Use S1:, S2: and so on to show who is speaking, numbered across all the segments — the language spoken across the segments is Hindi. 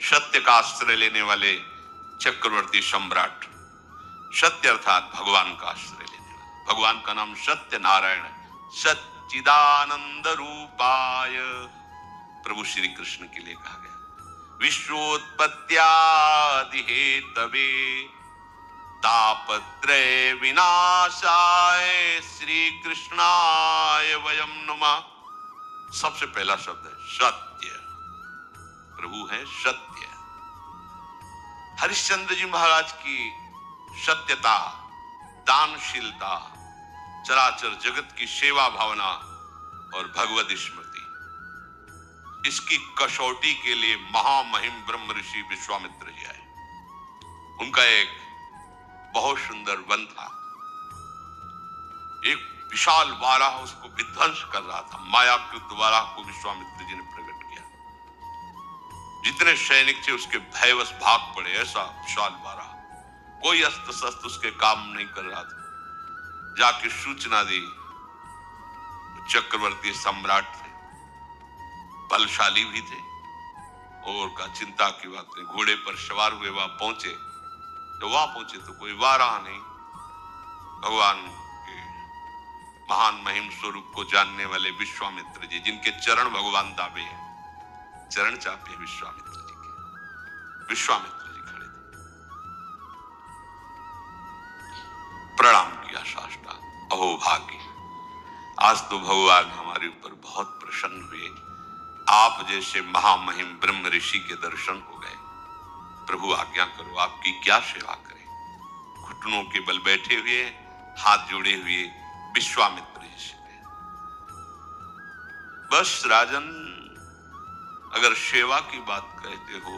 S1: सत्य का आश्रय लेने वाले चक्रवर्ती सम्राट, सत्य अर्थात भगवान का आश्रय लेने वाले, भगवान का नाम सत्य नारायण, सच्चिदानंद रूपाय प्रभु श्री कृष्ण के लिए कहा गया। विश्वोत्पत्त्यादि हेतवे तापत्रय विनाशाय श्री कृष्णाय वयं नमः। सबसे पहला शब्द है सत्य, प्रभु है सत्य। हरिश्चंद्र जी महाराज की सत्यता, दानशीलता, चराचर जगत की सेवा भावना और भगवत स्मृति, इसकी कसौटी के लिए महामहिम ब्रह्म ऋषि विश्वामित्र जी आए। उनका एक बहुत सुंदर वन था, एक विशाल वाराह उसको विध्वंस कर रहा था। मायाकृत वाराह को विश्वामित्र जी ने प्रकट किया। जितने सैनिक थे उसके भयवश भाग पड़े। ऐसा विशाल वाराह, कोई अस्त्र शस्त्र उसके काम नहीं कर रहा था। जाके सूचना दी, चक्रवर्ती सम्राट थे, बलशाली भी थे, और का चिंता की बात नहीं। घोड़े पर सवार हुए वहां पहुंचे। तो वहां पहुंचे तो कोई वाराह नहीं, भगवान के महान महिम स्वरूप को जानने वाले विश्वामित्र जी, जिनके चरण भगवान दावे हैं, चरण चापे विश्वामित्र जी के। विश्वामित्र जी खड़े थे, प्रणाम किया साष्टांग। अहो भाग्य, आज तो भगवान हमारे ऊपर बहुत प्रसन्न हुए। आप जैसे महामहिम ब्रह्म ऋषि के दर्शन हो गए। प्रभु आज्ञा करो, आपकी क्या सेवा करें। घुटनों के बल बैठे हुए, हाथ जोड़े हुए विश्वामित्र जी से बस राजन, अगर सेवा की बात कहते हो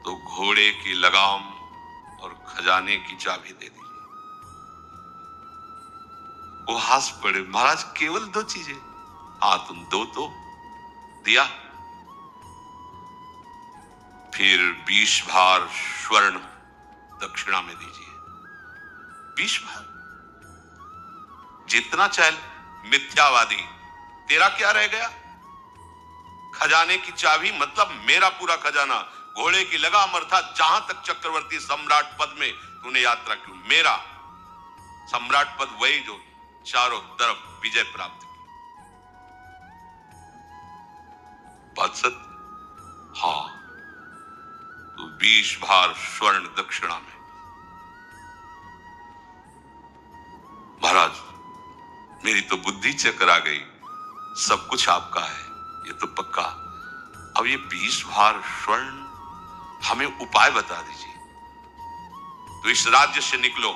S1: तो घोड़े की लगाम और खजाने की चाबी दे दीजिए। वो हंस पड़े, महाराज केवल 2 चीजें? हाँ, तुम दो तो दिया। फिर 20 भार स्वर्ण दक्षिणा में दीजिए। 20 भार, जितना चाहे। मिथ्यावादी, तेरा क्या रह गया? खजाने की चाबी मतलब मेरा पूरा खजाना। घोड़े की लगाम अर्थात जहां तक चक्रवर्ती सम्राट पद में तूने यात्रा की, मेरा सम्राट पद वही जो चारों तरफ विजय प्राप्त की। बात सत्य? हाँ, तो 20 भार स्वर्ण दक्षिणा में। महाराज, मेरी तो बुद्धि चकर आ गई, सब कुछ आपका है, ये तो पक्का। अब ये 20 भार स्वर्ण, हमें उपाय बता दीजिए। तो इस राज्य से निकलो,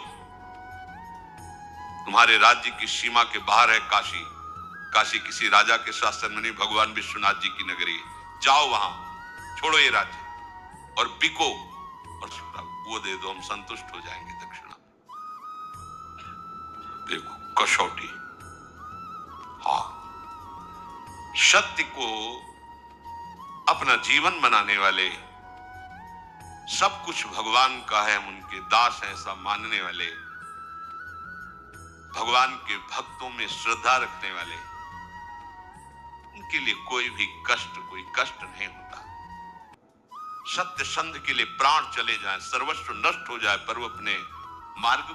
S1: तुम्हारे राज्य की सीमा के बाहर है काशी। काशी किसी राजा के शासन में नहीं, भगवान विश्वनाथ जी की नगरी है। जाओ वहां, छोड़ो ये राज्य और बिको, और वो दे दो, हम संतुष्ट हो जाएंगे दक्षिणा। देखो कसौटी। हाँ, सत्य को अपना जीवन बनाने वाले, सब कुछ भगवान का है, हम उनके दास हैं, ऐसा मानने वाले, भगवान के भक्तों में श्रद्धा रखने वाले, उनके लिए कोई कष्ट नहीं होता। सत्य संध के लिए प्राण चले जाएं, सर्वस्व नष्ट हो जाए, पर वो अपने मार्ग